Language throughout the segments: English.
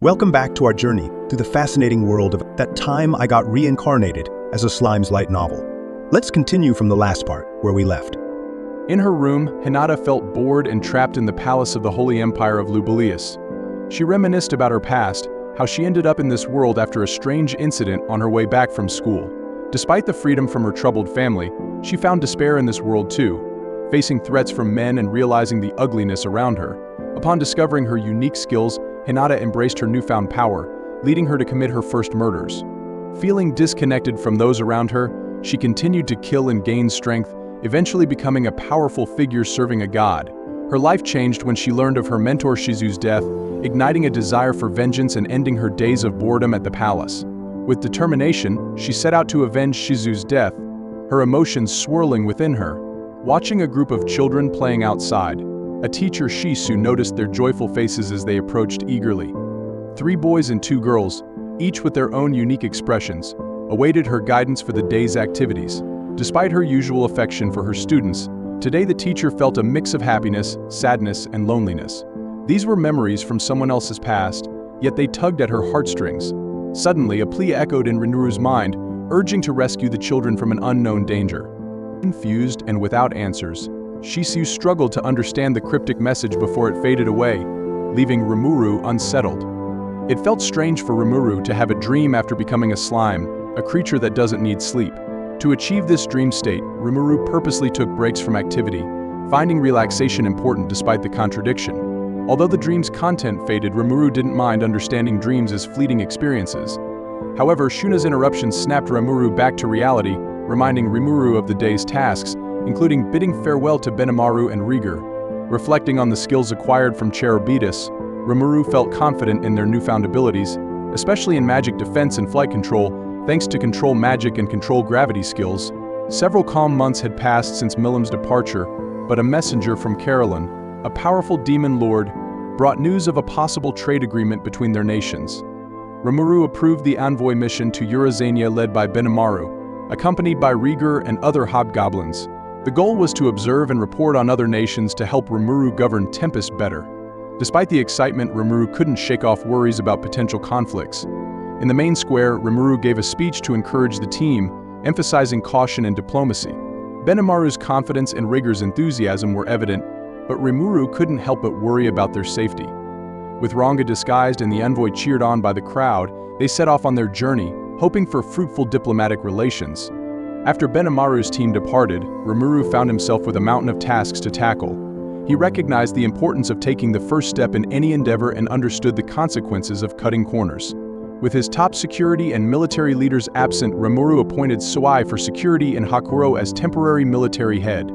Welcome back to our journey through the fascinating world of That Time I Got Reincarnated as a Slime's light novel. Let's continue from the last part, where we left. In her room, Hinata felt bored and trapped in the palace of the Holy Empire of Lubelius. She reminisced about her past, how she ended up in this world after a strange incident on her way back from school. Despite the freedom from her troubled family, she found despair in this world too, facing threats from men and realizing the ugliness around her. Upon discovering her unique skills, Hinata embraced her newfound power, leading her to commit her first murders. Feeling disconnected from those around her, she continued to kill and gain strength, eventually becoming a powerful figure serving a god. Her life changed when she learned of her mentor Shizu's death, igniting a desire for vengeance and ending her days of boredom at the palace. With determination, she set out to avenge Shizu's death, her emotions swirling within her. Watching a group of children playing outside, a teacher Shisu noticed their joyful faces as they approached eagerly. 3 boys and 2 girls, each with their own unique expressions, awaited her guidance for the day's activities. Despite her usual affection for her students, today the teacher felt a mix of happiness, sadness, and loneliness. These were memories from someone else's past, yet they tugged at her heartstrings. Suddenly, a plea echoed in Rinuru's mind, urging to rescue the children from an unknown danger. Confused and without answers, Shisu struggled to understand the cryptic message before it faded away, leaving Rimuru unsettled. It felt strange for Rimuru to have a dream after becoming a slime, a creature that doesn't need sleep. To achieve this dream state, Rimuru purposely took breaks from activity, finding relaxation important despite the contradiction. Although the dream's content faded, Rimuru didn't mind understanding dreams as fleeting experiences. However, Shuna's interruption snapped Rimuru back to reality, reminding Rimuru of the day's tasks, including bidding farewell to Benimaru and Rieger. Reflecting on the skills acquired from Cherubitus, Rimuru felt confident in their newfound abilities, especially in magic defense and flight control, thanks to control magic and control gravity skills. Several calm months had passed since Milim's departure, but a messenger from Carolyn, a powerful demon lord, brought news of a possible trade agreement between their nations. Rimuru approved the envoy mission to Eurazania led by Benimaru, accompanied by Rieger and other hobgoblins. The goal was to observe and report on other nations to help Rimuru govern Tempest better. Despite the excitement, Rimuru couldn't shake off worries about potential conflicts. In the main square, Rimuru gave a speech to encourage the team, emphasizing caution and diplomacy. Benimaru's confidence and Rieger's enthusiasm were evident, but Rimuru couldn't help but worry about their safety. With Ranga disguised and the envoy cheered on by the crowd, they set off on their journey, hoping for fruitful diplomatic relations. After Benimaru's team departed, Rimuru found himself with a mountain of tasks to tackle. He recognized the importance of taking the first step in any endeavor and understood the consequences of cutting corners. With his top security and military leaders absent, Rimuru appointed Suai for security and Hakuro as temporary military head.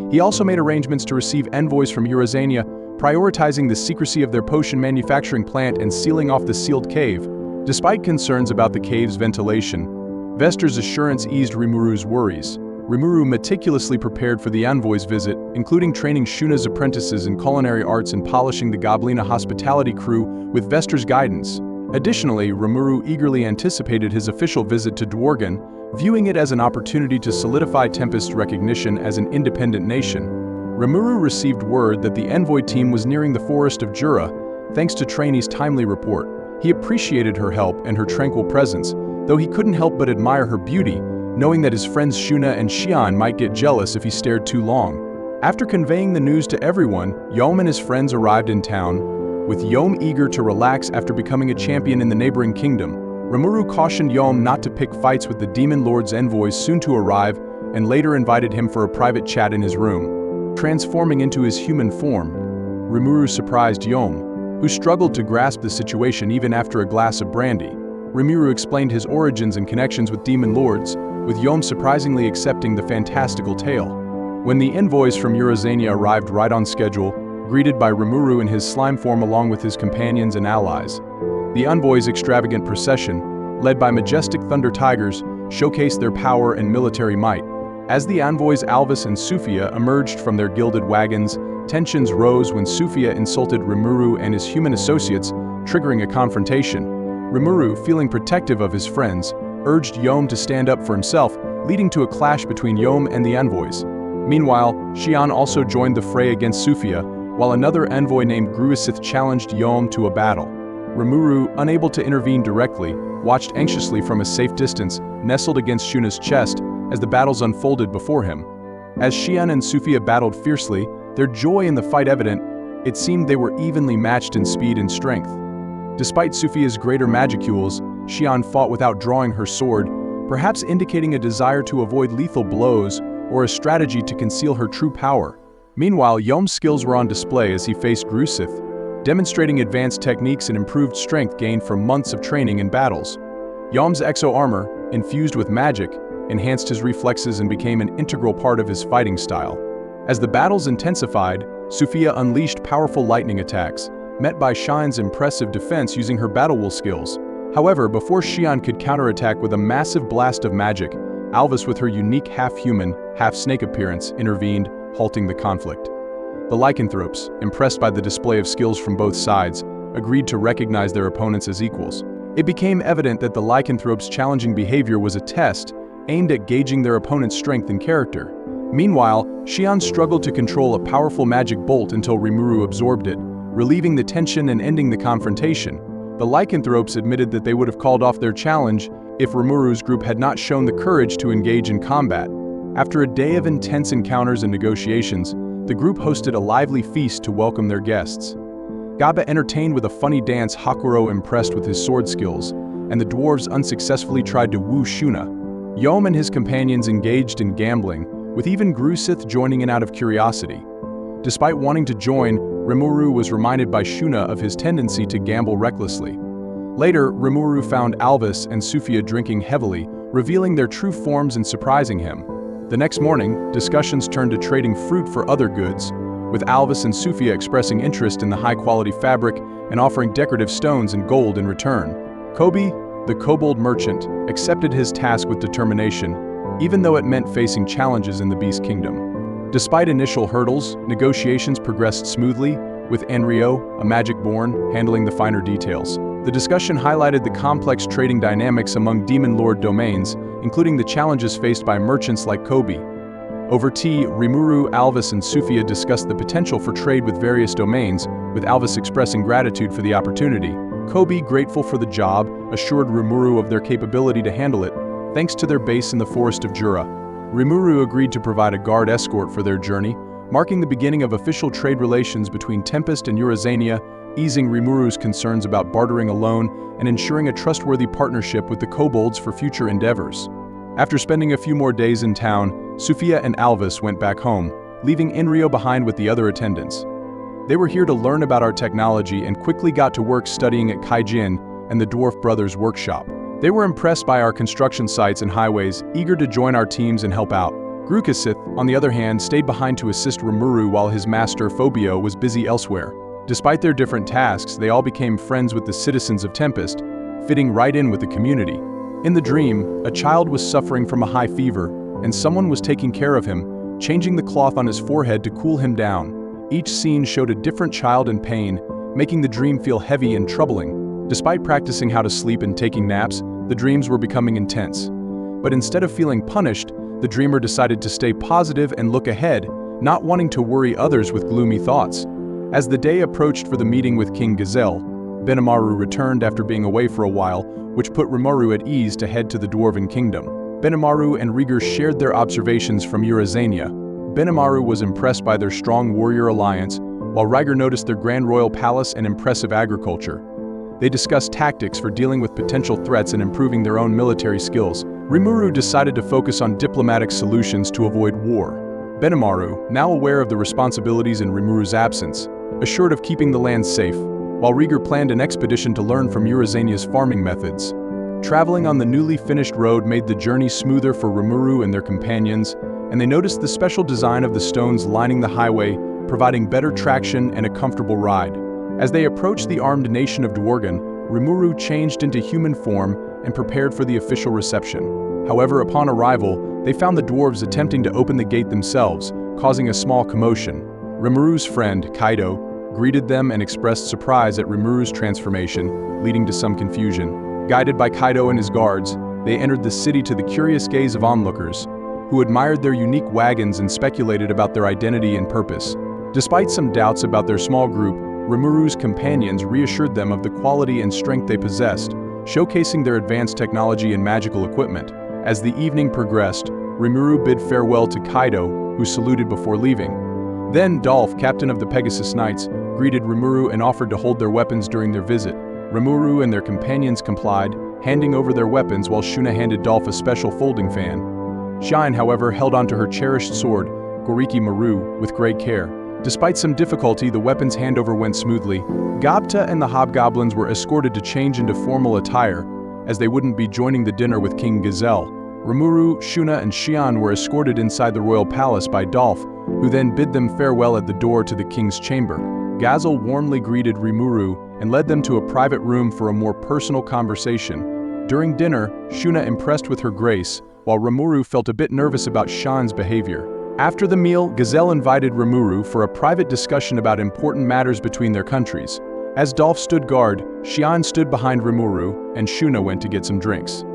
He also made arrangements to receive envoys from Eurazania, prioritizing the secrecy of their potion manufacturing plant and sealing off the sealed cave. Despite concerns about the cave's ventilation, Vester's assurance eased Rimuru's worries. Rimuru meticulously prepared for the envoy's visit, including training Shuna's apprentices in culinary arts and polishing the Goblina hospitality crew with Vester's guidance. Additionally, Rimuru eagerly anticipated his official visit to Dworgen, viewing it as an opportunity to solidify Tempest's recognition as an independent nation. Rimuru received word that the envoy team was nearing the forest of Jura, thanks to Trainee's timely report. He appreciated her help and her tranquil presence, though he couldn't help but admire her beauty, knowing that his friends Shuna and Xian might get jealous if he stared too long. After conveying the news to everyone, Yom and his friends arrived in town, with Yom eager to relax after becoming a champion in the neighboring kingdom. Rimuru cautioned Yom not to pick fights with the Demon Lord's envoys soon to arrive, and later invited him for a private chat in his room. Transforming into his human form, Rimuru surprised Yom, who struggled to grasp the situation even after a glass of brandy. Rimuru explained his origins and connections with Demon Lords, with Yom surprisingly accepting the fantastical tale. When the envoys from Eurazania arrived right on schedule, greeted by Rimuru in his slime form along with his companions and allies, the envoys' extravagant procession, led by majestic thunder tigers, showcased their power and military might. As the envoys Alvis and Sufia emerged from their gilded wagons, tensions rose when Sufia insulted Rimuru and his human associates, triggering a confrontation. Rimuru, feeling protective of his friends, urged Yom to stand up for himself, leading to a clash between Yom and the envoys. Meanwhile, Xian also joined the fray against Sufia, while another envoy named Gruisith challenged Yom to a battle. Rimuru, unable to intervene directly, watched anxiously from a safe distance, nestled against Shuna's chest as the battles unfolded before him. As Xian and Sufia battled fiercely, their joy in the fight evident, it seemed they were evenly matched in speed and strength. Despite Sufia's greater magicules, Xian fought without drawing her sword, perhaps indicating a desire to avoid lethal blows or a strategy to conceal her true power. Meanwhile, Yom's skills were on display as he faced Grusith, demonstrating advanced techniques and improved strength gained from months of training in battles. Yom's exo-armor, infused with magic, enhanced his reflexes and became an integral part of his fighting style. As the battles intensified, Sufia unleashed powerful lightning attacks, met by Xian's impressive defense using her battle will skills. However, before Xian could counterattack with a massive blast of magic, Alvis, with her unique half-human, half-snake appearance, intervened, halting the conflict. The lycanthropes, impressed by the display of skills from both sides, agreed to recognize their opponents as equals. It became evident that the lycanthropes' challenging behavior was a test aimed at gauging their opponent's strength and character. Meanwhile, Xian struggled to control a powerful magic bolt until Rimuru absorbed it, relieving the tension and ending the confrontation. The lycanthropes admitted that they would have called off their challenge if Rimuru's group had not shown the courage to engage in combat. After a day of intense encounters and negotiations, the group hosted a lively feast to welcome their guests. Gaba entertained with a funny dance Hakuro, impressed with his sword skills, and the dwarves unsuccessfully tried to woo Shuna. Yom and his companions engaged in gambling, with even Grusith joining in out of curiosity. Despite wanting to join, Rimuru was reminded by Shuna of his tendency to gamble recklessly. Later, Rimuru found Alvis and Sufia drinking heavily, revealing their true forms and surprising him. The next morning, discussions turned to trading fruit for other goods, with Alvis and Sufia expressing interest in the high-quality fabric and offering decorative stones and gold in return. Kobe, the kobold merchant, accepted his task with determination, even though it meant facing challenges in the Beast Kingdom. Despite initial hurdles, negotiations progressed smoothly, with Enryo, a magic-born, handling the finer details. The discussion highlighted the complex trading dynamics among Demon Lord domains, including the challenges faced by merchants like Kobe. Over tea, Rimuru, Alvis, and Sufia discussed the potential for trade with various domains, with Alvis expressing gratitude for the opportunity. Kobe, grateful for the job, assured Rimuru of their capability to handle it, thanks to their base in the Forest of Jura. Rimuru agreed to provide a guard escort for their journey, marking the beginning of official trade relations between Tempest and Eurazania, easing Rimuru's concerns about bartering alone and ensuring a trustworthy partnership with the kobolds for future endeavors. After spending a few more days in town, Sufia and Alvis went back home, leaving Enryo behind with the other attendants. They were here to learn about our technology and quickly got to work studying at Kaijin and the Dwarf Brothers' workshop. They were impressed by our construction sites and highways, eager to join our teams and help out. Grukasith, on the other hand, stayed behind to assist Rimuru while his master Phobio was busy elsewhere. Despite their different tasks, they all became friends with the citizens of Tempest, fitting right in with the community. In the dream, a child was suffering from a high fever, and someone was taking care of him, changing the cloth on his forehead to cool him down. Each scene showed a different child in pain, making the dream feel heavy and troubling. Despite practicing how to sleep and taking naps, the dreams were becoming intense. But instead of feeling punished, the dreamer decided to stay positive and look ahead, not wanting to worry others with gloomy thoughts. As the day approached for the meeting with King Gazelle, Benimaru returned after being away for a while, which put Rimuru at ease to head to the Dwarven Kingdom. Benimaru and Rieger shared their observations from Eurazania. Benimaru was impressed by their strong warrior alliance, while Rieger noticed their grand royal palace and impressive agriculture. They discussed tactics for dealing with potential threats and improving their own military skills. Rimuru decided to focus on diplomatic solutions to avoid war. Benimaru, now aware of the responsibilities in Rimuru's absence, assured of keeping the land safe, while Rieger planned an expedition to learn from Eurazania's farming methods. Traveling on the newly finished road made the journey smoother for Rimuru and their companions, and they noticed the special design of the stones lining the highway, providing better traction and a comfortable ride. As they approached the armed nation of Dworgen, Rimuru changed into human form and prepared for the official reception. However, upon arrival, they found the dwarves attempting to open the gate themselves, causing a small commotion. Rimuru's friend, Kaido, greeted them and expressed surprise at Rimuru's transformation, leading to some confusion. Guided by Kaido and his guards, they entered the city to the curious gaze of onlookers, who admired their unique wagons and speculated about their identity and purpose. Despite some doubts about their small group, Rimuru's companions reassured them of the quality and strength they possessed, showcasing their advanced technology and magical equipment. As the evening progressed, Rimuru bid farewell to Kaido, who saluted before leaving. Then Dolph, captain of the Pegasus Knights, greeted Rimuru and offered to hold their weapons during their visit. Rimuru and their companions complied, handing over their weapons while Shuna handed Dolph a special folding fan. Shine, however, held onto her cherished sword, Goriki Maru, with great care. Despite some difficulty, the weapon's handover went smoothly. Gobta and the hobgoblins were escorted to change into formal attire, as they wouldn't be joining the dinner with King Gazelle. Rimuru, Shuna, and Xian were escorted inside the royal palace by Dolph, who then bid them farewell at the door to the king's chamber. Gazelle warmly greeted Rimuru and led them to a private room for a more personal conversation. During dinner, Shuna impressed with her grace, while Rimuru felt a bit nervous about Xian's behavior. After the meal, Gazelle invited Rimuru for a private discussion about important matters between their countries. As Dolph stood guard, Xian stood behind Rimuru, and Shuna went to get some drinks.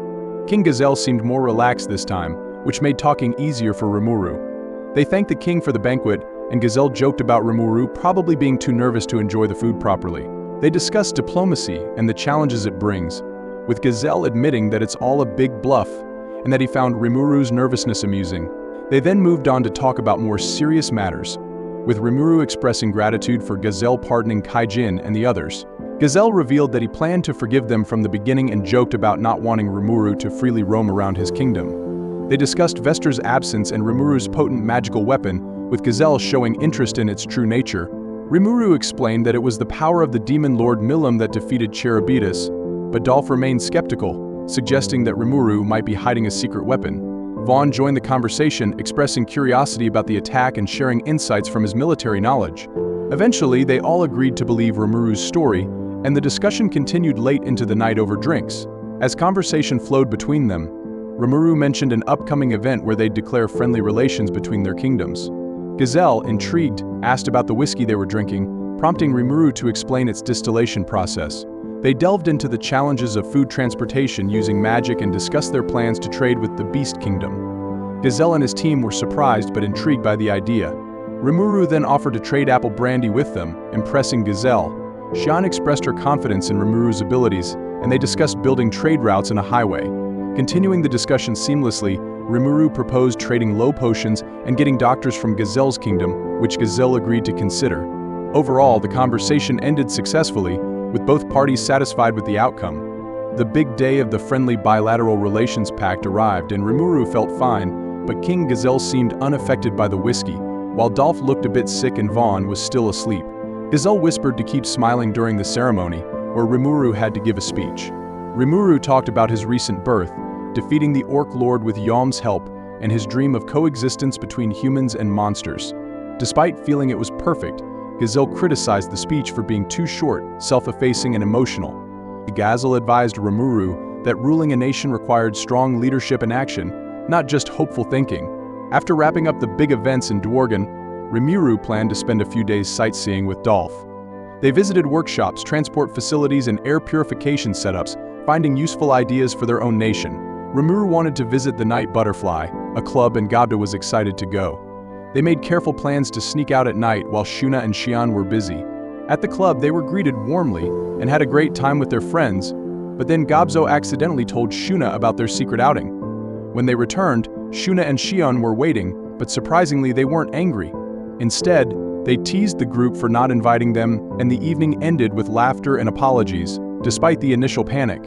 King Gazelle seemed more relaxed this time, which made talking easier for Rimuru. They thanked the king for the banquet, and Gazelle joked about Rimuru probably being too nervous to enjoy the food properly. They discussed diplomacy and the challenges it brings, with Gazelle admitting that it's all a big bluff, and that he found Rimuru's nervousness amusing. They then moved on to talk about more serious matters, with Rimuru expressing gratitude for Gazelle pardoning Kaijin and the others. Gazelle revealed that he planned to forgive them from the beginning and joked about not wanting Rimuru to freely roam around his kingdom. They discussed Vester's absence and Rimuru's potent magical weapon, with Gazelle showing interest in its true nature. Rimuru explained that it was the power of the demon lord Milim that defeated Cherubitus, but Dolph remained skeptical, suggesting that Rimuru might be hiding a secret weapon. Vaughn joined the conversation, expressing curiosity about the attack and sharing insights from his military knowledge. Eventually, they all agreed to believe Rimuru's story, and the discussion continued late into the night over drinks. As conversation flowed between them, Rimuru mentioned an upcoming event where they'd declare friendly relations between their kingdoms. Gazelle, intrigued, asked about the whiskey they were drinking, prompting Rimuru to explain its distillation process. They delved into the challenges of food transportation using magic and discussed their plans to trade with the Beast Kingdom. Gazelle and his team were surprised but intrigued by the idea. Rimuru then offered to trade apple brandy with them, impressing Gazelle. Xian expressed her confidence in Rimuru's abilities, and they discussed building trade routes and a highway. Continuing the discussion seamlessly, Rimuru proposed trading low potions and getting doctors from Gazelle's kingdom, which Gazelle agreed to consider. Overall, the conversation ended successfully, with both parties satisfied with the outcome. The big day of the friendly bilateral relations pact arrived and Rimuru felt fine, but King Gazelle seemed unaffected by the whiskey, while Dolph looked a bit sick and Vaughn was still asleep. Gazelle whispered to keep smiling during the ceremony, where Rimuru had to give a speech. Rimuru talked about his recent birth, defeating the Orc Lord with Yalm's help, and his dream of coexistence between humans and monsters. Despite feeling it was perfect, Gazelle criticized the speech for being too short, self-effacing, and emotional. Gazelle advised Rimuru that ruling a nation required strong leadership and action, not just hopeful thinking. After wrapping up the big events in Dworgen, Rimuru planned to spend a few days sightseeing with Dolph. They visited workshops, transport facilities, and air purification setups, finding useful ideas for their own nation. Rimuru wanted to visit the Night Butterfly, a club, and Gobta was excited to go. They made careful plans to sneak out at night while Shuna and Xian were busy. At the club, they were greeted warmly and had a great time with their friends, but then Gobzo accidentally told Shuna about their secret outing. When they returned, Shuna and Xian were waiting, but surprisingly they weren't angry. Instead, they teased the group for not inviting them, and the evening ended with laughter and apologies, despite the initial panic.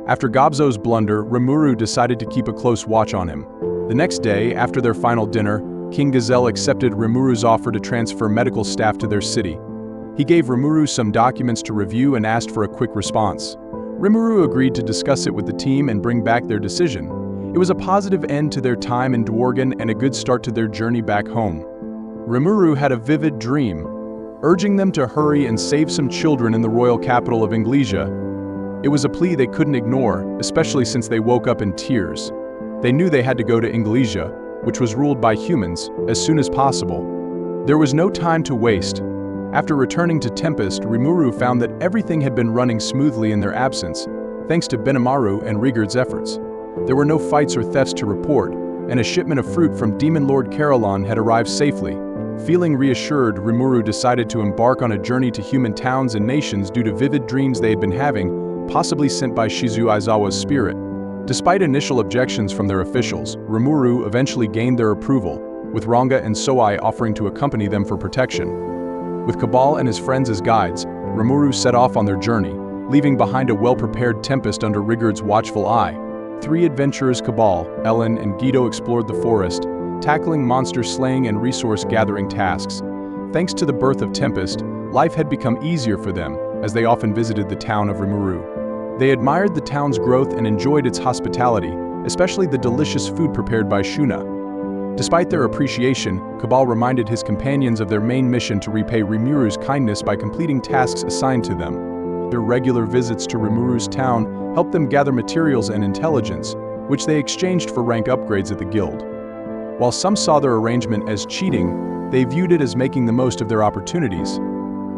After Gobzo's blunder, Rimuru decided to keep a close watch on him. The next day, after their final dinner, King Gazelle accepted Rimuru's offer to transfer medical staff to their city. He gave Rimuru some documents to review and asked for a quick response. Rimuru agreed to discuss it with the team and bring back their decision. It was a positive end to their time in Dworgen and a good start to their journey back home. Rimuru had a vivid dream, urging them to hurry and save some children in the royal capital of Inglesia. It was a plea they couldn't ignore, especially since they woke up in tears. They knew they had to go to Inglesia, which was ruled by humans, as soon as possible. There was no time to waste. After returning to Tempest, Rimuru found that everything had been running smoothly in their absence, thanks to Benimaru and Rigurd's efforts. There were no fights or thefts to report, and a shipment of fruit from Demon Lord Carolon had arrived safely. Feeling reassured, Rimuru decided to embark on a journey to human towns and nations due to vivid dreams they had been having, possibly sent by Shizu Aizawa's spirit. Despite initial objections from their officials, Rimuru eventually gained their approval, with Ranga and Soai offering to accompany them for protection. With Cabal and his friends as guides, Rimuru set off on their journey, leaving behind a well-prepared Tempest under Rigurd's watchful eye. 3 adventurers, Cabal, Ellen, and Guido, explored the forest, tackling monster slaying and resource-gathering tasks. Thanks to the birth of Tempest, life had become easier for them, as they often visited the town of Rimuru. They admired the town's growth and enjoyed its hospitality, especially the delicious food prepared by Shuna. Despite their appreciation, Cabal reminded his companions of their main mission to repay Rimuru's kindness by completing tasks assigned to them. Their regular visits to Rimuru's town helped them gather materials and intelligence, which they exchanged for rank upgrades at the guild. While some saw their arrangement as cheating, they viewed it as making the most of their opportunities.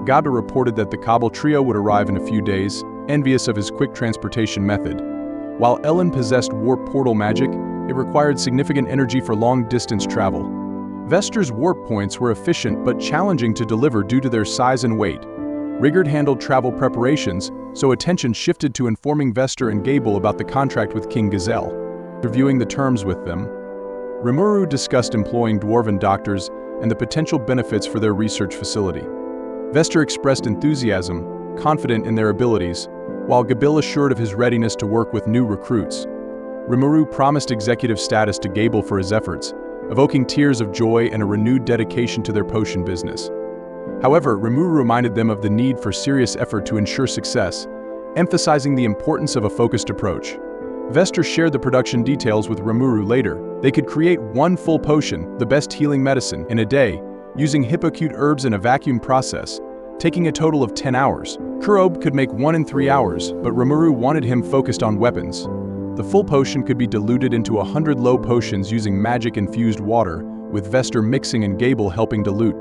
Gada reported that the Cabal trio would arrive in a few days, envious of his quick transportation method. While Ellen possessed warp portal magic, it required significant energy for long-distance travel. Vester's warp points were efficient but challenging to deliver due to their size and weight. Rigurd handled travel preparations, so attention shifted to informing Vester and Gable about the contract with King Gazelle. Reviewing the terms with them, Rimuru discussed employing dwarven doctors and the potential benefits for their research facility. Vester expressed enthusiasm, confident in their abilities, while Gabil assured of his readiness to work with new recruits. Rimuru promised executive status to Gable for his efforts, evoking tears of joy and a renewed dedication to their potion business. However, Rimuru reminded them of the need for serious effort to ensure success, emphasizing the importance of a focused approach. Vester shared the production details with Rimuru later. They could create 1 full potion, the best healing medicine, in a day, using hippocute herbs in a vacuum process, taking a total of 10 hours. Kurobe could make 1 in 3 hours, but Rimuru wanted him focused on weapons. The full potion could be diluted into 100 low potions using magic-infused water, with Vester mixing and Gable helping dilute.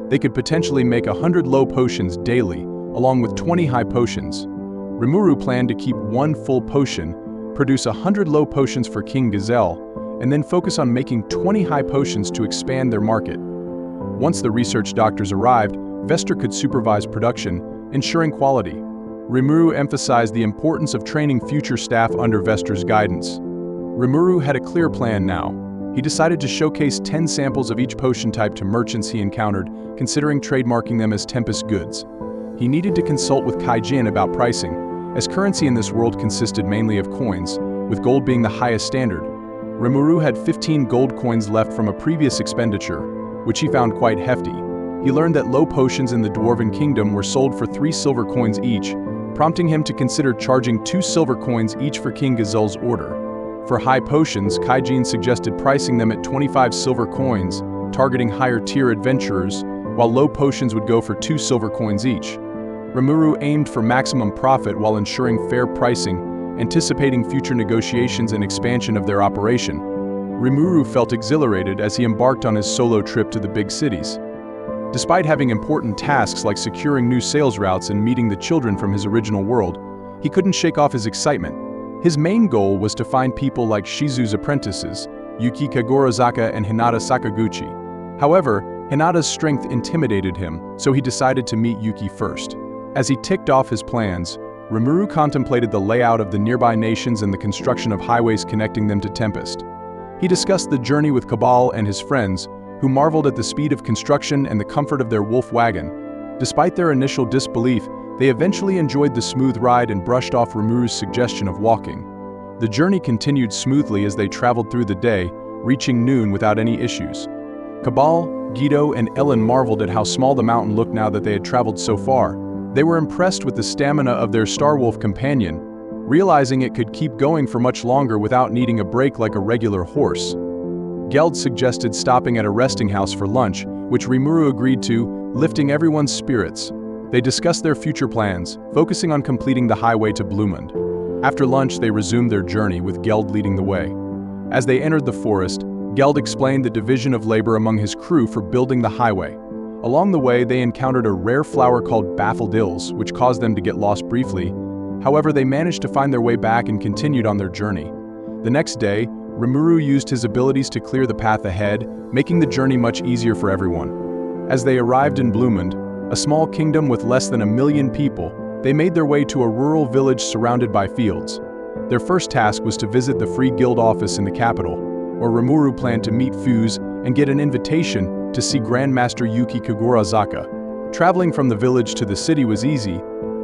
They could potentially make 100 low potions daily, along with 20 high potions. Rimuru planned to keep 1 full potion, produce 100 low potions for King Gazelle, and then focus on making 20 high potions to expand their market. Once the research doctors arrived, Vester could supervise production, ensuring quality. Rimuru emphasized the importance of training future staff under Vester's guidance. Rimuru had a clear plan now. He decided to showcase 10 samples of each potion type to merchants he encountered, considering trademarking them as Tempest goods. He needed to consult with Kaijin about pricing, as currency in this world consisted mainly of coins, with gold being the highest standard. Rimuru had 15 gold coins left from a previous expenditure, which he found quite hefty. He learned that low potions in the Dwarven Kingdom were sold for 3 silver coins each, prompting him to consider charging 2 silver coins each for King Gazelle's order. For high potions, Kaijin suggested pricing them at 25 silver coins, targeting higher-tier adventurers, while low potions would go for 2 silver coins each. Rimuru aimed for maximum profit while ensuring fair pricing, anticipating future negotiations and expansion of their operation. Rimuru felt exhilarated as he embarked on his solo trip to the big cities. Despite having important tasks like securing new sales routes and meeting the children from his original world, he couldn't shake off his excitement. His main goal was to find people like Shizu's apprentices, Yuki Kagorazaka and Hinata Sakaguchi. However, Hinata's strength intimidated him, so he decided to meet Yuki first. As he ticked off his plans, Rimuru contemplated the layout of the nearby nations and the construction of highways connecting them to Tempest. He discussed the journey with Cabal and his friends, who marveled at the speed of construction and the comfort of their wolf wagon. Despite their initial disbelief, they eventually enjoyed the smooth ride and brushed off Rimuru's suggestion of walking. The journey continued smoothly as they traveled through the day, reaching noon without any issues. Cabal, Guido, and Ellen marveled at how small the mountain looked now that they had traveled so far. They were impressed with the stamina of their Starwolf companion, realizing it could keep going for much longer without needing a break like a regular horse. Geld suggested stopping at a resting house for lunch, which Rimuru agreed to, lifting everyone's spirits. They discussed their future plans, focusing on completing the highway to Blumund. After lunch, they resumed their journey, with Geld leading the way. As they entered the forest, Geld explained the division of labor among his crew for building the highway. Along the way, they encountered a rare flower called baffledills, which caused them to get lost briefly. However, they managed to find their way back and continued on their journey. The next day, Rimuru used his abilities to clear the path ahead, making the journey much easier for everyone. As they arrived in Blumund, a small kingdom with less than 1 million people, they made their way to a rural village surrounded by fields. Their first task was to visit the Free Guild office in the capital, where Rimuru planned to meet Fuse and get an invitation to see Grandmaster Yuki Kagurazaka. Traveling from the village to the city was easy,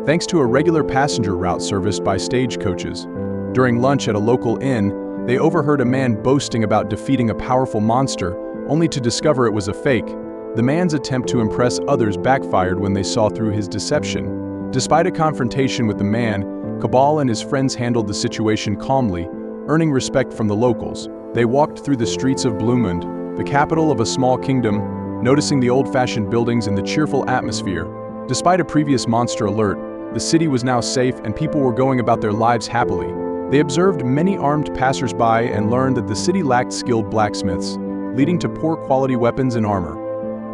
thanks to a regular passenger route serviced by stagecoaches. During lunch at a local inn, they overheard a man boasting about defeating a powerful monster, only to discover it was a fake. The man's attempt to impress others backfired when they saw through his deception. Despite a confrontation with the man, Cabal and his friends handled the situation calmly, earning respect from the locals. They walked through the streets of Blumund, the capital of a small kingdom, noticing the old-fashioned buildings and the cheerful atmosphere. Despite a previous monster alert, the city was now safe and people were going about their lives happily. They observed many armed passers-by and learned that the city lacked skilled blacksmiths, leading to poor quality weapons and armor.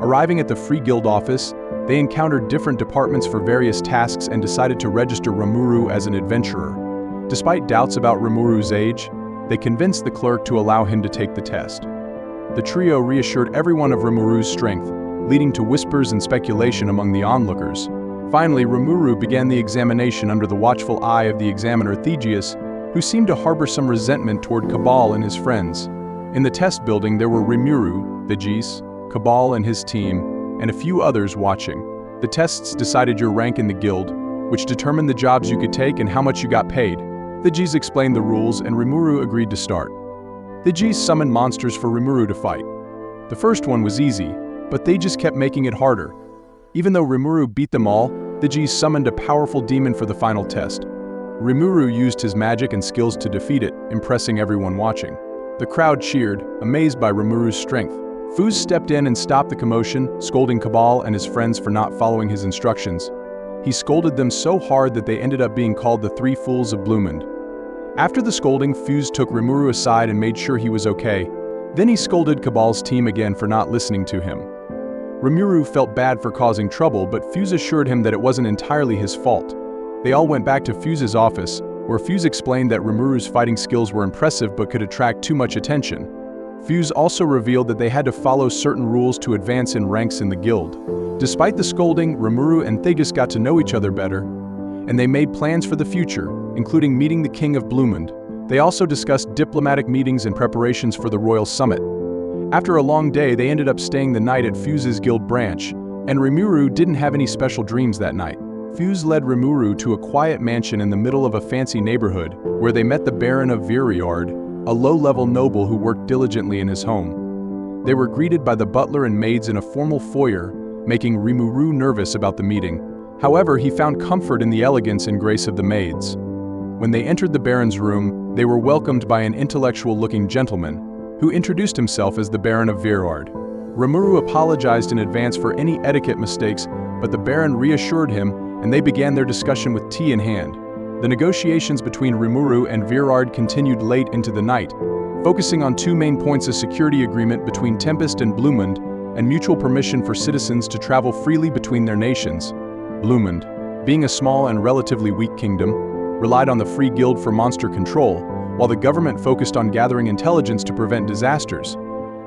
Arriving at the Free Guild office, they encountered different departments for various tasks and decided to register Rimuru as an adventurer. Despite doubts about Rimuru's age, they convinced the clerk to allow him to take the test. The trio reassured everyone of Rimuru's strength, leading to whispers and speculation among the onlookers. Finally, Rimuru began the examination under the watchful eye of the examiner Thegius, who seemed to harbor some resentment toward Cabal and his friends. In the test building, there were Rimuru, Thegius, Cabal and his team, and a few others watching. The tests decided your rank in the guild, which determined the jobs you could take and how much you got paid. Thegius explained the rules and Rimuru agreed to start. Thegius summoned monsters for Rimuru to fight. The first one was easy, but they just kept making it harder. Even though Rimuru beat them all, Thegius summoned a powerful demon for the final test. Rimuru used his magic and skills to defeat it, impressing everyone watching. The crowd cheered, amazed by Rimuru's strength. Fuse stepped in and stopped the commotion, scolding Cabal and his friends for not following his instructions. He scolded them so hard that they ended up being called the Three Fools of Blumund. After the scolding, Fuse took Rimuru aside and made sure he was okay. Then he scolded Cabal's team again for not listening to him. Rimuru felt bad for causing trouble, but Fuse assured him that it wasn't entirely his fault. They all went back to Fuse's office, where Fuse explained that Rimuru's fighting skills were impressive but could attract too much attention. Fuse also revealed that they had to follow certain rules to advance in ranks in the guild. Despite the scolding, Rimuru and Thegius got to know each other better, and they made plans for the future, including meeting the King of Blumund. They also discussed diplomatic meetings and preparations for the Royal Summit. After a long day, they ended up staying the night at Fuse's guild branch, and Rimuru didn't have any special dreams that night. Fuse led Rimuru to a quiet mansion in the middle of a fancy neighborhood, where they met the Baron of Viriard, a low-level noble who worked diligently in his home. They were greeted by the butler and maids in a formal foyer, making Rimuru nervous about the meeting. However, he found comfort in the elegance and grace of the maids. When they entered the Baron's room, they were welcomed by an intellectual-looking gentleman, who introduced himself as the Baron of Viriard. Rimuru apologized in advance for any etiquette mistakes, but the Baron reassured him, and they began their discussion with tea in hand. The negotiations between Rimuru and Viriard continued late into the night, focusing on two main points: a security agreement between Tempest and Blumund, and mutual permission for citizens to travel freely between their nations. Blumund, being a small and relatively weak kingdom, relied on the Free Guild for monster control, while the government focused on gathering intelligence to prevent disasters.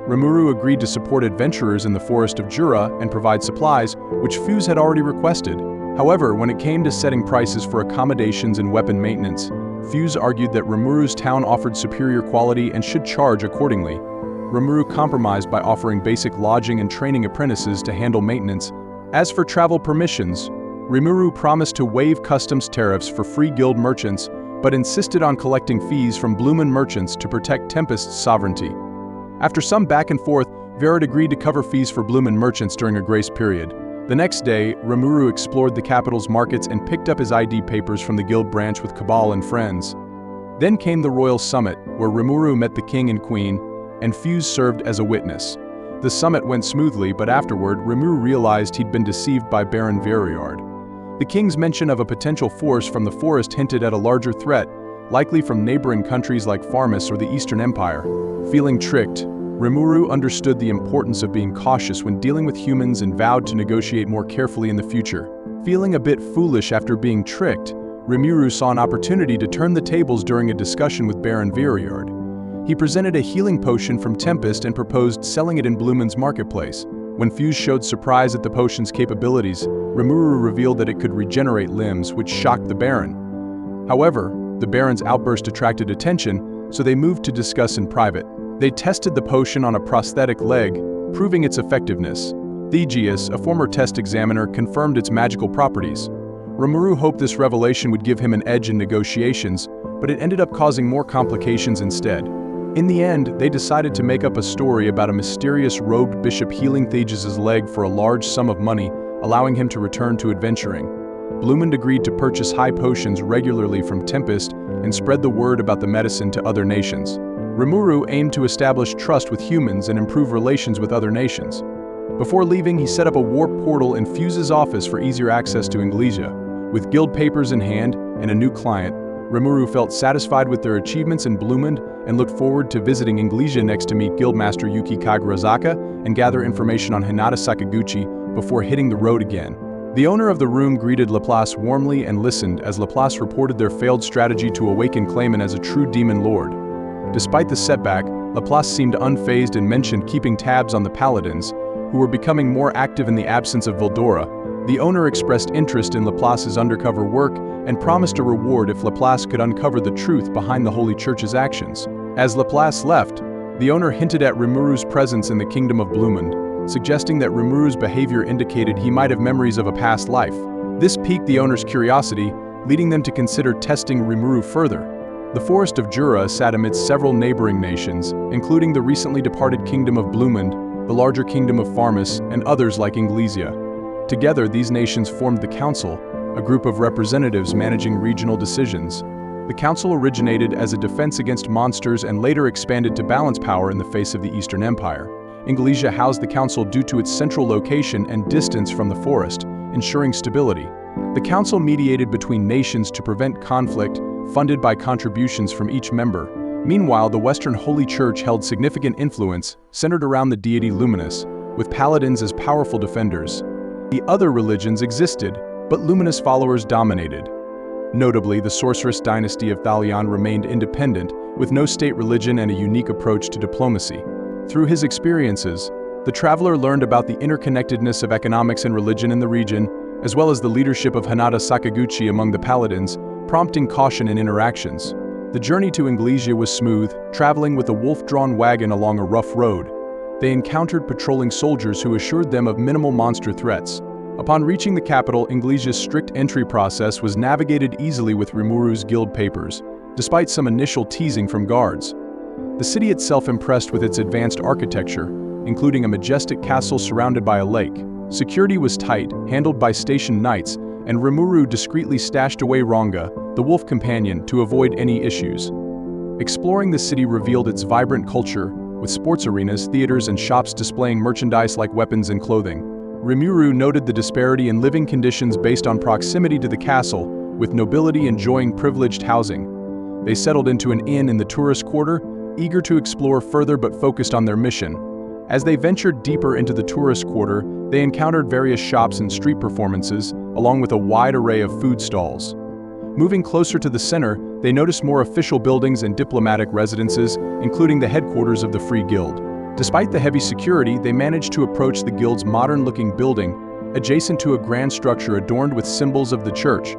Rimuru agreed to support adventurers in the Forest of Jura and provide supplies, which Fuse had already requested. However, when it came to setting prices for accommodations and weapon maintenance, Fuse argued that Rimuru's town offered superior quality and should charge accordingly. Rimuru compromised by offering basic lodging and training apprentices to handle maintenance. As for travel permissions, Rimuru promised to waive customs tariffs for Free Guild merchants, but insisted on collecting fees from Blumund merchants to protect Tempest's sovereignty. After some back and forth, Viriard agreed to cover fees for Blumund merchants during a grace period. The next day, Rimuru explored the capital's markets and picked up his ID papers from the guild branch with Cabal and friends. Then came the Royal Summit, where Rimuru met the King and Queen, and Fuse served as a witness. The summit went smoothly, but afterward, Rimuru realized he'd been deceived by Baron Viriard. The king's mention of a potential force from the forest hinted at a larger threat, likely from neighboring countries like Farmus or the Eastern Empire. Feeling tricked, Rimuru understood the importance of being cautious when dealing with humans and vowed to negotiate more carefully in the future. Feeling a bit foolish after being tricked, Rimuru saw an opportunity to turn the tables during a discussion with Baron Viriard. He presented a healing potion from Tempest and proposed selling it in Blumund's marketplace. When Fuse showed surprise at the potion's capabilities, Rimuru revealed that it could regenerate limbs, which shocked the Baron. However, the Baron's outburst attracted attention, so they moved to discuss in private. They tested the potion on a prosthetic leg, proving its effectiveness. Thegeus, a former test examiner, confirmed its magical properties. Rimuru hoped this revelation would give him an edge in negotiations, but it ended up causing more complications instead. In the end, they decided to make up a story about a mysterious robed bishop healing Thegeus's leg for a large sum of money, allowing him to return to adventuring. Blumund agreed to purchase high potions regularly from Tempest and spread the word about the medicine to other nations. Rimuru aimed to establish trust with humans and improve relations with other nations. Before leaving, he set up a warp portal in Fuse's office for easier access to Inglesia. With guild papers in hand and a new client, Rimuru felt satisfied with their achievements in Blumund and looked forward to visiting Inglesia next to meet Guildmaster Yuki Kagurazaka and gather information on Hinata Sakaguchi before hitting the road again. The owner of the room greeted Laplace warmly and listened as Laplace reported their failed strategy to awaken Clayman as a true demon lord. Despite the setback, Laplace seemed unfazed and mentioned keeping tabs on the paladins, who were becoming more active in the absence of Veldora. The owner expressed interest in Laplace's undercover work and promised a reward if Laplace could uncover the truth behind the Holy Church's actions. As Laplace left, the owner hinted at Rimuru's presence in the kingdom of Blumund, suggesting that Rimuru's behavior indicated he might have memories of a past life. This piqued the owner's curiosity, leading them to consider testing Rimuru further. The Forest of Jura sat amidst several neighboring nations, including the recently departed kingdom of Blumund, the larger kingdom of Farmus, and others like Inglesia. Together, these nations formed the Council, a group of representatives managing regional decisions. The Council originated as a defense against monsters and later expanded to balance power in the face of the Eastern Empire. Inglesia housed the Council due to its central location and distance from the forest, ensuring stability. The Council mediated between nations to prevent conflict, funded by contributions from each member. Meanwhile, the Western Holy Church held significant influence, centered around the deity Luminous, with paladins as powerful defenders. The other religions existed, but Luminous followers dominated. Notably, the sorceress dynasty of Thalion remained independent, with no state religion and a unique approach to diplomacy. Through his experiences, the traveler learned about the interconnectedness of economics and religion in the region, as well as the leadership of Hinata Sakaguchi among the paladins, prompting caution in interactions. The journey to Inglesia was smooth, traveling with a wolf-drawn wagon along a rough road. They encountered patrolling soldiers who assured them of minimal monster threats. Upon reaching the capital, Inglesia's strict entry process was navigated easily with Rimuru's guild papers, despite some initial teasing from guards. The city itself impressed with its advanced architecture, including a majestic castle surrounded by a lake. Security was tight, handled by stationed knights, and Rimuru discreetly stashed away Ranga, the wolf companion, to avoid any issues. Exploring the city revealed its vibrant culture, with sports arenas, theaters, and shops displaying merchandise like weapons and clothing. Rimuru noted the disparity in living conditions based on proximity to the castle, with nobility enjoying privileged housing. They settled into an inn in the tourist quarter, eager to explore further but focused on their mission. As they ventured deeper into the tourist quarter, they encountered various shops and street performances, along with a wide array of food stalls. Moving closer to the center, they noticed more official buildings and diplomatic residences, including the headquarters of the Free Guild. Despite the heavy security, they managed to approach the guild's modern-looking building, adjacent to a grand structure adorned with symbols of the church.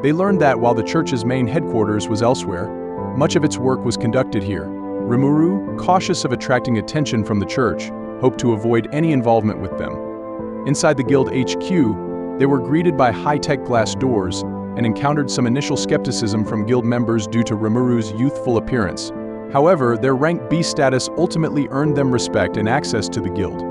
They learned that while the church's main headquarters was elsewhere, much of its work was conducted here. Rimuru, cautious of attracting attention from the church, hoped to avoid any involvement with them. Inside the guild HQ, they were greeted by high-tech glass doors and encountered some initial skepticism from guild members due to Rimuru's youthful appearance. However, their rank B status ultimately earned them respect and access to the guild.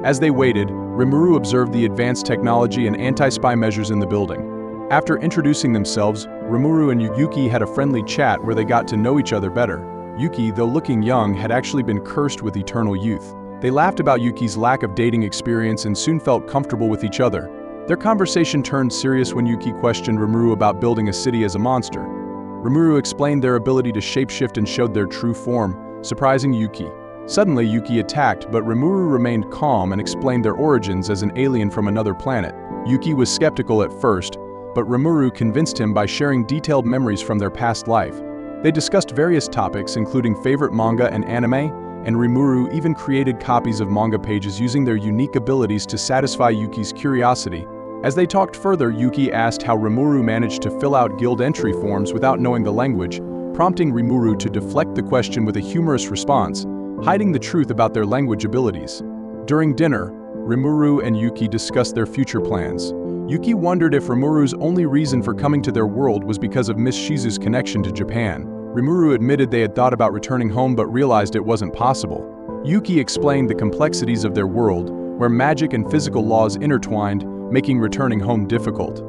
As they waited, Rimuru observed the advanced technology and anti-spy measures in the building. After introducing themselves, Rimuru and Yuki had a friendly chat where they got to know each other better. Yuki, though looking young, had actually been cursed with eternal youth. They laughed about Yuki's lack of dating experience and soon felt comfortable with each other. Their conversation turned serious when Yuki questioned Rimuru about building a city as a monster. Rimuru explained their ability to shapeshift and showed their true form, surprising Yuki. Suddenly, Yuki attacked, but Rimuru remained calm and explained their origins as an alien from another planet. Yuki was skeptical at first, but Rimuru convinced him by sharing detailed memories from their past life. They discussed various topics including favorite manga and anime, and Rimuru even created copies of manga pages using their unique abilities to satisfy Yuki's curiosity. As they talked further, Yuki asked how Rimuru managed to fill out guild entry forms without knowing the language, prompting Rimuru to deflect the question with a humorous response, hiding the truth about their language abilities. During dinner, Rimuru and Yuki discussed their future plans. Yuki wondered if Rimuru's only reason for coming to their world was because of Miss Shizu's connection to Japan. Rimuru admitted they had thought about returning home but realized it wasn't possible. Yuki explained the complexities of their world, where magic and physical laws intertwined, making returning home difficult.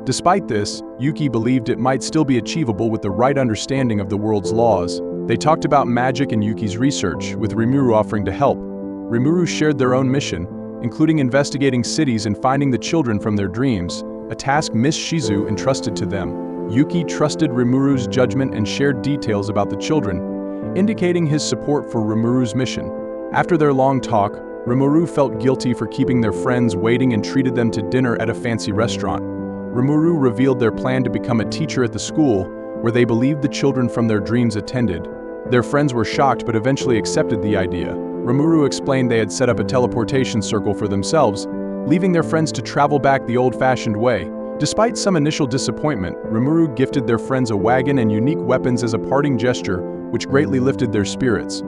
Despite this, Yuki believed it might still be achievable with the right understanding of the world's laws. They talked about magic and Yuki's research, with Rimuru offering to help. Rimuru shared their own mission, including investigating cities and finding the children from their dreams, a task Miss Shizu entrusted to them. Yuki trusted Rimuru's judgment and shared details about the children, indicating his support for Rimuru's mission. After their long talk, Rimuru felt guilty for keeping their friends waiting and treated them to dinner at a fancy restaurant. Rimuru revealed their plan to become a teacher at the school, where they believed the children from their dreams attended. Their friends were shocked but eventually accepted the idea. Rimuru explained they had set up a teleportation circle for themselves, leaving their friends to travel back the old-fashioned way. Despite some initial disappointment, Rimuru gifted their friends a wagon and unique weapons as a parting gesture, which greatly lifted their spirits.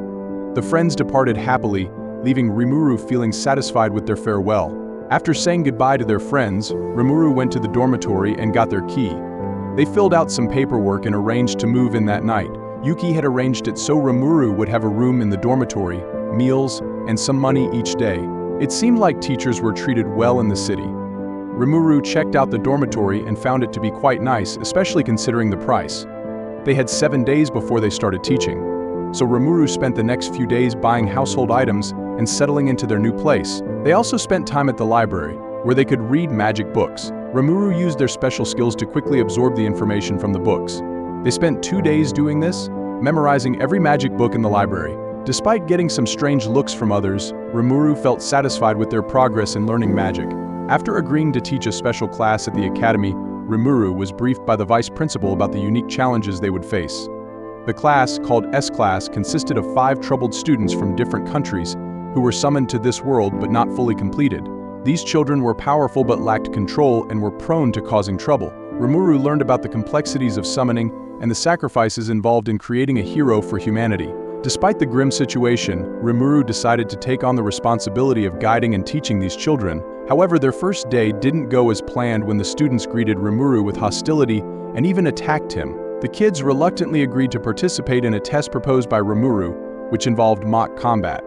The friends departed happily, leaving Rimuru feeling satisfied with their farewell. After saying goodbye to their friends, Rimuru went to the dormitory and got their key. They filled out some paperwork and arranged to move in that night. Yuki had arranged it so Rimuru would have a room in the dormitory, meals, and some money each day. It seemed like teachers were treated well in the city. Rimuru checked out the dormitory and found it to be quite nice, especially considering the price. They had 7 days before they started teaching, so Rimuru spent the next few days buying household items and settling into their new place. They also spent time at the library, where they could read magic books. Rimuru used their special skills to quickly absorb the information from the books. They spent 2 days doing this, memorizing every magic book in the library. Despite getting some strange looks from others, Rimuru felt satisfied with their progress in learning magic. After agreeing to teach a special class at the academy, Rimuru was briefed by the vice principal about the unique challenges they would face. The class, called S-Class, consisted of 5 troubled students from different countries who were summoned to this world but not fully completed. These children were powerful but lacked control and were prone to causing trouble. Rimuru learned about the complexities of summoning and the sacrifices involved in creating a hero for humanity. Despite the grim situation, Rimuru decided to take on the responsibility of guiding and teaching these children. However, their first day didn't go as planned when the students greeted Rimuru with hostility and even attacked him. The kids reluctantly agreed to participate in a test proposed by Rimuru, which involved mock combat.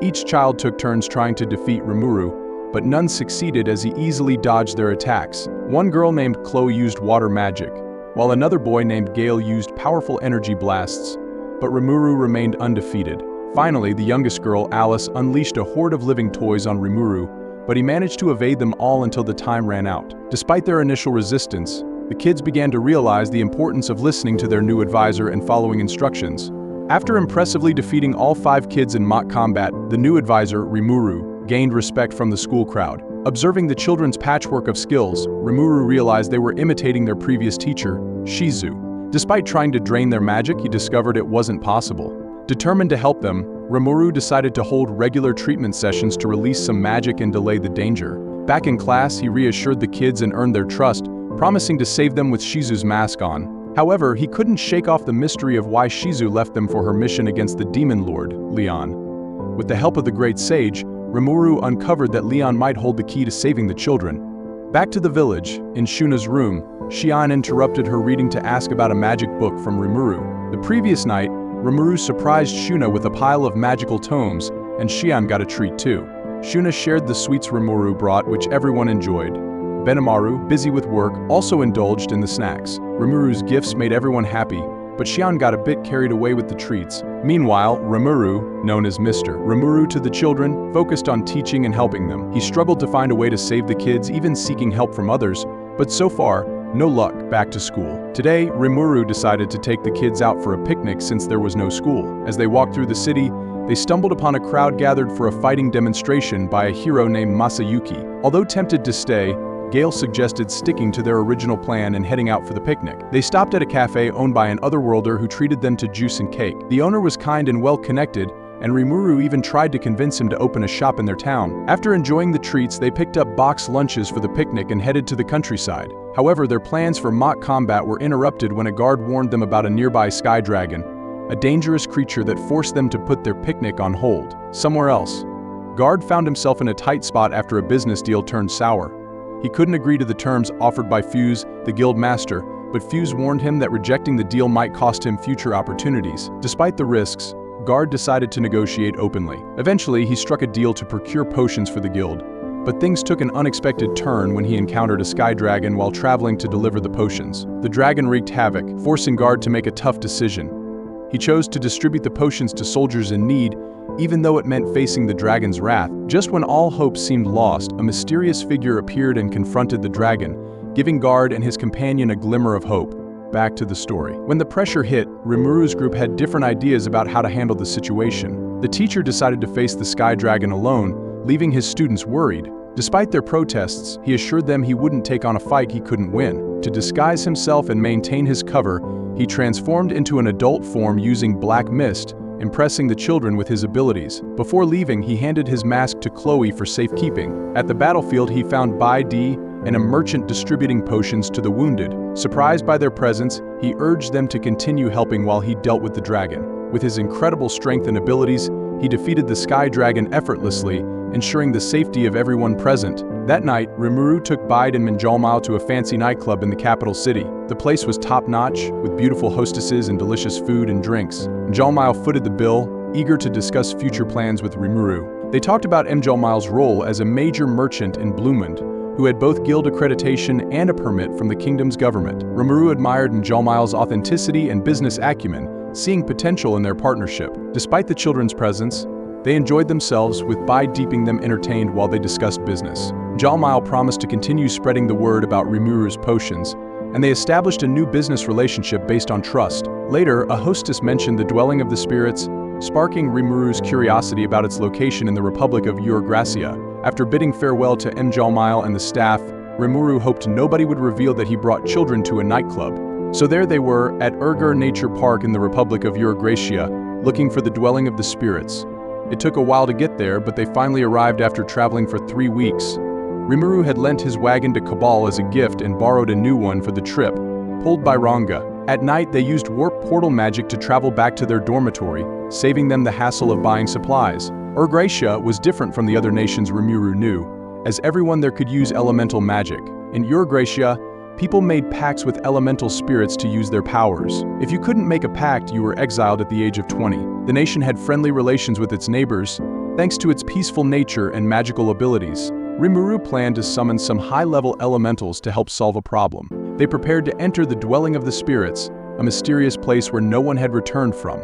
Each child took turns trying to defeat Rimuru, but none succeeded as he easily dodged their attacks. One girl named Chloe used water magic, while another boy named Gale used powerful energy blasts, but Rimuru remained undefeated. Finally, the youngest girl, Alice, unleashed a horde of living toys on Rimuru, but he managed to evade them all until the time ran out. Despite their initial resistance, the kids began to realize the importance of listening to their new advisor and following instructions. After impressively defeating all 5 kids in mock combat, the new advisor, Rimuru, gained respect from the school crowd. Observing the children's patchwork of skills, Rimuru realized they were imitating their previous teacher, Shizu. Despite trying to drain their magic, he discovered it wasn't possible. Determined to help them, Rimuru decided to hold regular treatment sessions to release some magic and delay the danger. Back in class, he reassured the kids and earned their trust, promising to save them with Shizu's mask on. However, he couldn't shake off the mystery of why Shizu left them for her mission against the demon lord, Leon. With the help of the greatsage, Rimuru uncovered that Leon might hold the key to saving the children. Back to the village, in Shuna's room, Xian interrupted her reading to ask about a magic book from Rimuru. The previous night, Rimuru surprised Shuna with a pile of magical tomes, and Xian got a treat too. Shuna shared the sweets Rimuru brought, which everyone enjoyed. Benimaru, busy with work, also indulged in the snacks. Rimuru's gifts made everyone happy, but Xian got a bit carried away with the treats. Meanwhile, Rimuru, known as Mr. Rimuru to the children, focused on teaching and helping them. He struggled to find a way to save the kids, even seeking help from others, but so far, no luck. Back to school. Today, Rimuru decided to take the kids out for a picnic since there was no school. As they walked through the city, they stumbled upon a crowd gathered for a fighting demonstration by a hero named Masayuki. Although tempted to stay, Gale suggested sticking to their original plan and heading out for the picnic. They stopped at a cafe owned by an otherworlder who treated them to juice and cake. The owner was kind and well-connected, and Rimuru even tried to convince him to open a shop in their town. After enjoying the treats, they picked up box lunches for the picnic and headed to the countryside. However, their plans for mock combat were interrupted when a guard warned them about a nearby sky dragon, a dangerous creature that forced them to put their picnic on hold. Somewhere else, Guard found himself in a tight spot after a business deal turned sour. He couldn't agree to the terms offered by Fuse, the guild master, but Fuse warned him that rejecting the deal might cost him future opportunities. Despite the risks, Guard decided to negotiate openly. Eventually, he struck a deal to procure potions for the guild, but things took an unexpected turn when he encountered a sky dragon while traveling to deliver the potions. The dragon wreaked havoc, forcing Guard to make a tough decision. He chose to distribute the potions to soldiers in need, even though it meant facing the dragon's wrath. Just when all hope seemed lost, a mysterious figure appeared and confronted the dragon, giving Guard and his companion a glimmer of hope. Back to the story. When the pressure hit, Rimuru's group had different ideas about how to handle the situation. The teacher decided to face the sky dragon alone, leaving his students worried. Despite their protests, he assured them he wouldn't take on a fight he couldn't win. To disguise himself and maintain his cover, he transformed into an adult form using black mist, impressing the children with his abilities. Before leaving, he handed his mask to Chloe for safekeeping. At the battlefield, he found Bai Di and a merchant distributing potions to the wounded. Surprised by their presence, he urged them to continue helping while he dealt with the dragon. With his incredible strength and abilities, he defeated the sky dragon effortlessly, ensuring the safety of everyone present. That night, Rimuru took Bide and Minjalmile to a fancy nightclub in the capital city. The place was top-notch, with beautiful hostesses and delicious food and drinks. Minjalmile footed the bill, eager to discuss future plans with Rimuru. They talked about Minjalmile's role as a major merchant in Bloomund, who had both guild accreditation and a permit from the kingdom's government. Rimuru admired Minjalmile's authenticity and business acumen, seeing potential in their partnership. Despite the children's presence, they enjoyed themselves, with Bai keeping them entertained while they discussed business. Jalmile promised to continue spreading the word about Rimuru's potions, and they established a new business relationship based on trust. Later, a hostess mentioned the dwelling of the spirits, sparking Rimuru's curiosity about its location in the Republic of Eurgracia. After bidding farewell to Jalmile and the staff, Rimuru hoped nobody would reveal that he brought children to a nightclub. So there they were, at Urgur Nature Park in the Republic of Eurgracia, looking for the dwelling of the spirits. It took a while to get there, but they finally arrived after traveling for 3 weeks. Rimuru had lent his wagon to Cabal as a gift and borrowed a new one for the trip, pulled by Ranga. At night, they used warp portal magic to travel back to their dormitory, saving them the hassle of buying supplies. Eurgracia was different from the other nations Rimuru knew, as everyone there could use elemental magic. In Eurgracia, people made pacts with elemental spirits to use their powers. If you couldn't make a pact, you were exiled at the age of 20. The nation had friendly relations with its neighbors, thanks to its peaceful nature and magical abilities. Rimuru planned to summon some high-level elementals to help solve a problem. They prepared to enter the dwelling of the spirits, a mysterious place where no one had returned from.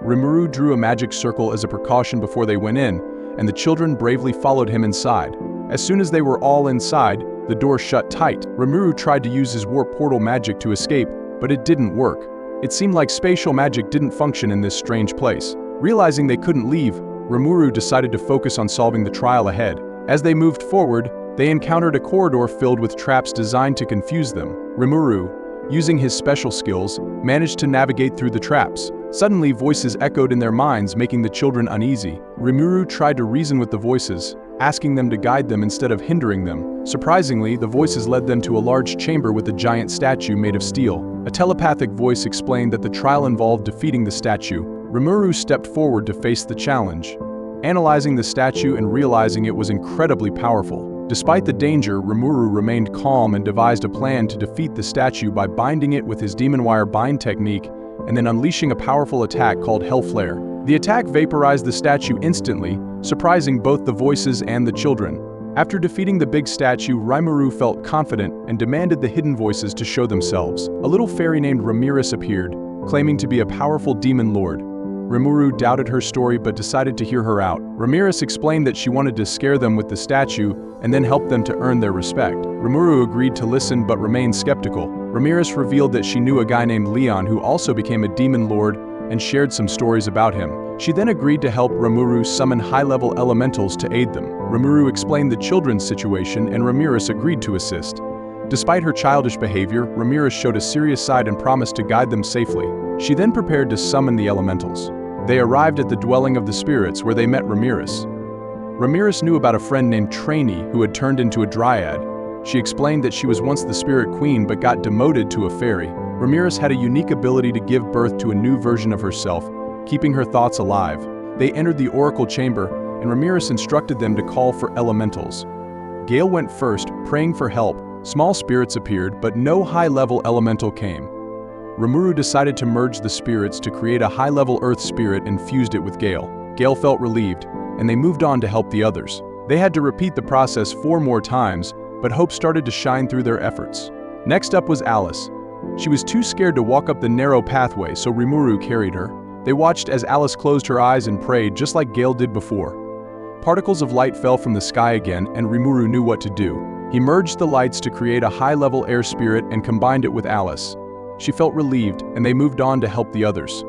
Rimuru drew a magic circle as a precaution before they went in, and the children bravely followed him inside. As soon as they were all inside, the door shut tight. Rimuru tried to use his warp portal magic to escape, but it didn't work. It seemed like spatial magic didn't function in this strange place. Realizing they couldn't leave, Rimuru decided to focus on solving the trial ahead. As they moved forward, they encountered a corridor filled with traps designed to confuse them. Rimuru, using his special skills, managed to navigate through the traps. Suddenly, voices echoed in their minds, making the children uneasy. Rimuru tried to reason with the voices, asking them to guide them instead of hindering them. Surprisingly, the voices led them to a large chamber with a giant statue made of steel. A telepathic voice explained that the trial involved defeating the statue. Rimuru stepped forward to face the challenge, analyzing the statue and realizing it was incredibly powerful. Despite the danger, Rimuru remained calm and devised a plan to defeat the statue by binding it with his demon wire bind technique and then unleashing a powerful attack called Hellflare. The attack vaporized the statue instantly, surprising both the voices and the children. After defeating the big statue, Rimuru felt confident and demanded the hidden voices to show themselves. A little fairy named Ramirez appeared, claiming to be a powerful demon lord. Rimuru doubted her story but decided to hear her out. Ramirez explained that she wanted to scare them with the statue and then help them to earn their respect. Rimuru agreed to listen but remained skeptical. Ramirez revealed that she knew a guy named Leon who also became a demon lord and shared some stories about him. She then agreed to help Rimuru summon high-level elementals to aid them. Rimuru explained the children's situation and Ramirez agreed to assist. Despite her childish behavior, Ramirez showed a serious side and promised to guide them safely. She then prepared to summon the elementals. They arrived at the dwelling of the spirits where they met Ramirez. Ramirez knew about a friend named Trainee who had turned into a dryad. She explained that she was once the spirit queen but got demoted to a fairy. Ramirez had a unique ability to give birth to a new version of herself, keeping her thoughts alive. They entered the oracle chamber, and Ramirez instructed them to call for elementals. Gale went first, praying for help. Small spirits appeared, but no high-level elemental came. Rimuru decided to merge the spirits to create a high-level earth spirit and fused it with Gale. Gale felt relieved, and they moved on to help the others. They had to repeat the process 4 more times, but hope started to shine through their efforts. Next up was Alice. She was too scared to walk up the narrow pathway, so Rimuru carried her. They watched as Alice closed her eyes and prayed just like Gale did before. Particles of light fell from the sky again, and Rimuru knew what to do. He merged the lights to create a high-level air spirit and combined it with Alice. She felt relieved, and they moved on to help the others.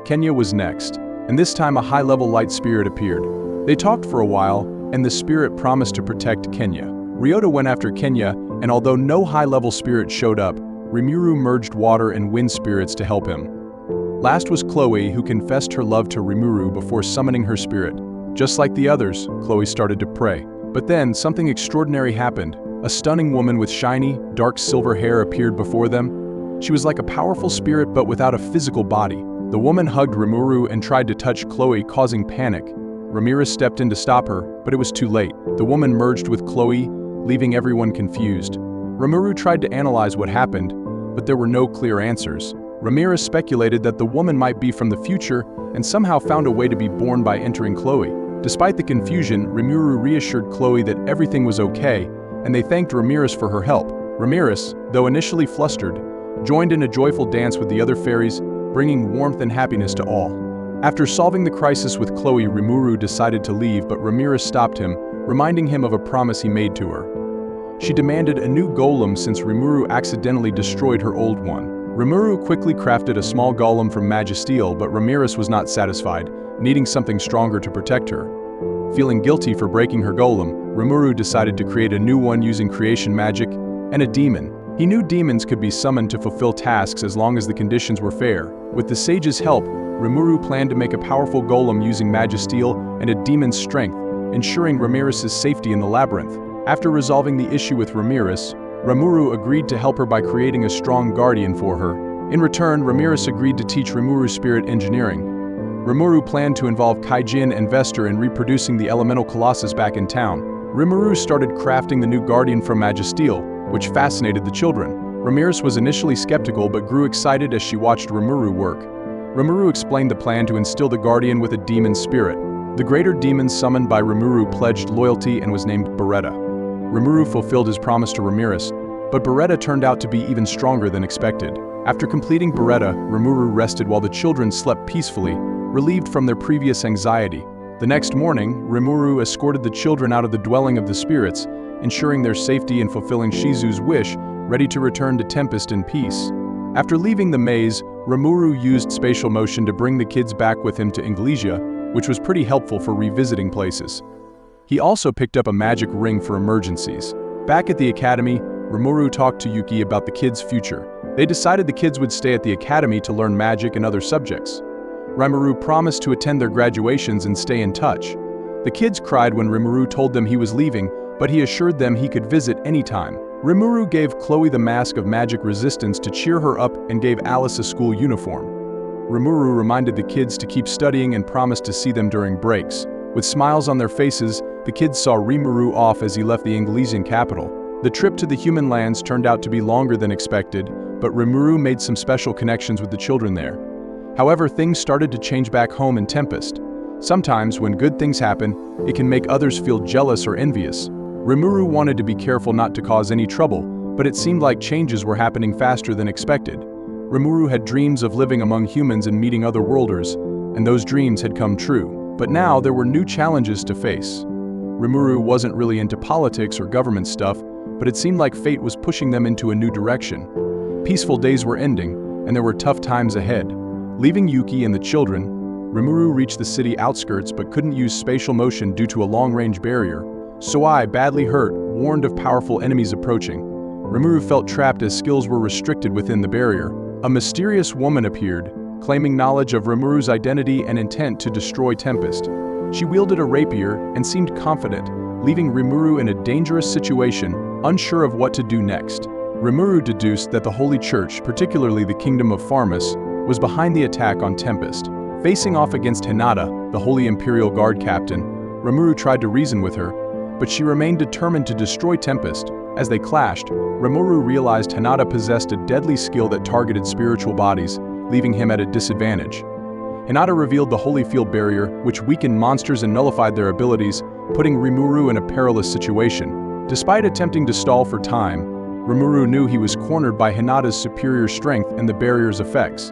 Kenya was next, and this time a high-level light spirit appeared. They talked for a while, and the spirit promised to protect Kenya. Ryota went after Kenya, and although no high-level spirit showed up, Rimuru merged water and wind spirits to help him. Last was Chloe, who confessed her love to Rimuru before summoning her spirit. Just like the others, Chloe started to pray. But then, something extraordinary happened. A stunning woman with shiny, dark silver hair appeared before them. She was like a powerful spirit but without a physical body. The woman hugged Rimuru and tried to touch Chloe, causing panic. Ramirez stepped in to stop her, but it was too late. The woman merged with Chloe, leaving everyone confused. Rimuru tried to analyze what happened, but there were no clear answers. Ramirez speculated that the woman might be from the future and somehow found a way to be born by entering Chloe. Despite the confusion, Rimuru reassured Chloe that everything was okay, and they thanked Ramirez for her help. Ramirez, though initially flustered, joined in a joyful dance with the other fairies, bringing warmth and happiness to all. After solving the crisis with Chloe, Rimuru decided to leave, but Ramirez stopped him, reminding him of a promise he made to her. She demanded a new golem since Rimuru accidentally destroyed her old one. Rimuru quickly crafted a small golem from magisteel, but Ramirez was not satisfied, needing something stronger to protect her. Feeling guilty for breaking her golem, Rimuru decided to create a new one using creation magic and a demon. He knew demons could be summoned to fulfill tasks as long as the conditions were fair. With the sage's help, Rimuru planned to make a powerful golem using magisteel and a demon's strength, ensuring Ramirez's safety in the labyrinth. After resolving the issue with Ramirez, Rimuru agreed to help her by creating a strong guardian for her. In return, Ramirez agreed to teach Rimuru spirit engineering. Rimuru planned to involve Kaijin and Vester in reproducing the elemental colossus back in town. Rimuru started crafting the new guardian from magisteel, which fascinated the children. Ramirez was initially skeptical but grew excited as she watched Rimuru work. Rimuru explained the plan to instill the guardian with a demon spirit. The greater demon summoned by Rimuru pledged loyalty and was named Beretta. Rimuru fulfilled his promise to Ramirez, but Beretta turned out to be even stronger than expected. After completing Beretta, Rimuru rested while the children slept peacefully, relieved from their previous anxiety. The next morning, Rimuru escorted the children out of the dwelling of the spirits, ensuring their safety and fulfilling Shizu's wish, ready to return to Tempest in peace. After leaving the maze, Rimuru used spatial motion to bring the kids back with him to Inglesia, which was pretty helpful for revisiting places. He also picked up a magic ring for emergencies. Back at the academy, Rimuru talked to Yuki about the kids' future. They decided the kids would stay at the academy to learn magic and other subjects. Rimuru promised to attend their graduations and stay in touch. The kids cried when Rimuru told them he was leaving, but he assured them he could visit anytime. Rimuru gave Chloe the mask of magic resistance to cheer her up and gave Alice a school uniform. Rimuru reminded the kids to keep studying and promised to see them during breaks. With smiles on their faces, the kids saw Rimuru off as he left the Inglesian capital. The trip to the human lands turned out to be longer than expected, but Rimuru made some special connections with the children there. However, things started to change back home in Tempest. Sometimes, when good things happen, it can make others feel jealous or envious. Rimuru wanted to be careful not to cause any trouble, but it seemed like changes were happening faster than expected. Rimuru had dreams of living among humans and meeting other worlders, and those dreams had come true. But now there were new challenges to face. Rimuru wasn't really into politics or government stuff, but it seemed like fate was pushing them into a new direction. Peaceful days were ending, and there were tough times ahead. Leaving Yuki and the children, Rimuru reached the city outskirts but couldn't use spatial motion due to a long-range barrier. Soai, badly hurt, warned of powerful enemies approaching. Rimuru felt trapped as skills were restricted within the barrier. A mysterious woman appeared, claiming knowledge of Rimuru's identity and intent to destroy Tempest. She wielded a rapier and seemed confident, leaving Rimuru in a dangerous situation, unsure of what to do next. Rimuru deduced that the Holy Church, particularly the Kingdom of Pharmus, was behind the attack on Tempest. Facing off against Hinata, the Holy Imperial Guard captain, Rimuru tried to reason with her, but she remained determined to destroy Tempest. As they clashed, Rimuru realized Hinata possessed a deadly skill that targeted spiritual bodies, leaving him at a disadvantage. Hinata revealed the Holy Field Barrier, which weakened monsters and nullified their abilities, putting Rimuru in a perilous situation. Despite attempting to stall for time, Rimuru knew he was cornered by Hinata's superior strength and the barrier's effects.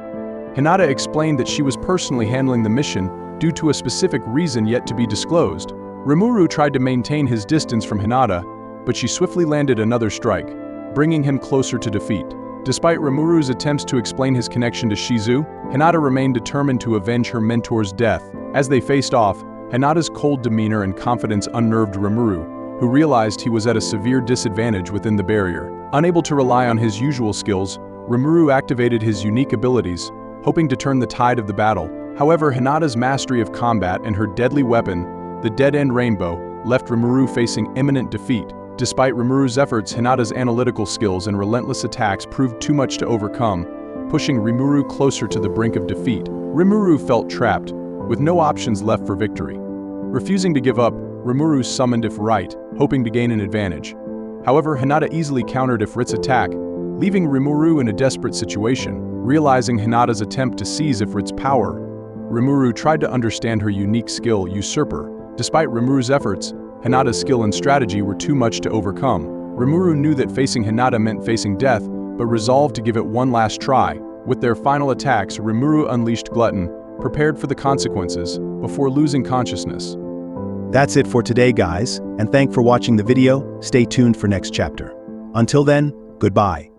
Hinata explained that she was personally handling the mission due to a specific reason yet to be disclosed. Rimuru tried to maintain his distance from Hinata, but she swiftly landed another strike, bringing him closer to defeat. Despite Rimuru's attempts to explain his connection to Shizu, Hinata remained determined to avenge her mentor's death. As they faced off, Hinata's cold demeanor and confidence unnerved Rimuru, who realized he was at a severe disadvantage within the barrier. Unable to rely on his usual skills, Rimuru activated his unique abilities, hoping to turn the tide of the battle. However, Hinata's mastery of combat and her deadly weapon, the Dead-End Rainbow, left Rimuru facing imminent defeat. Despite Rimuru's efforts, Hinata's analytical skills and relentless attacks proved too much to overcome, pushing Rimuru closer to the brink of defeat. Rimuru felt trapped, with no options left for victory. Refusing to give up, Rimuru summoned Ifrit, hoping to gain an advantage. However, Hinata easily countered Ifrit's attack, leaving Rimuru in a desperate situation. Realizing Hinata's attempt to seize Ifrit's power, Rimuru tried to understand her unique skill, Usurper. Despite Rimuru's efforts, Hinata's skill and strategy were too much to overcome. Rimuru knew that facing Hinata meant facing death, but resolved to give it one last try. With their final attacks, Rimuru unleashed Glutton, prepared for the consequences, before losing consciousness. That's it for today, guys, and thanks for watching the video. Stay tuned for next chapter. Until then, goodbye.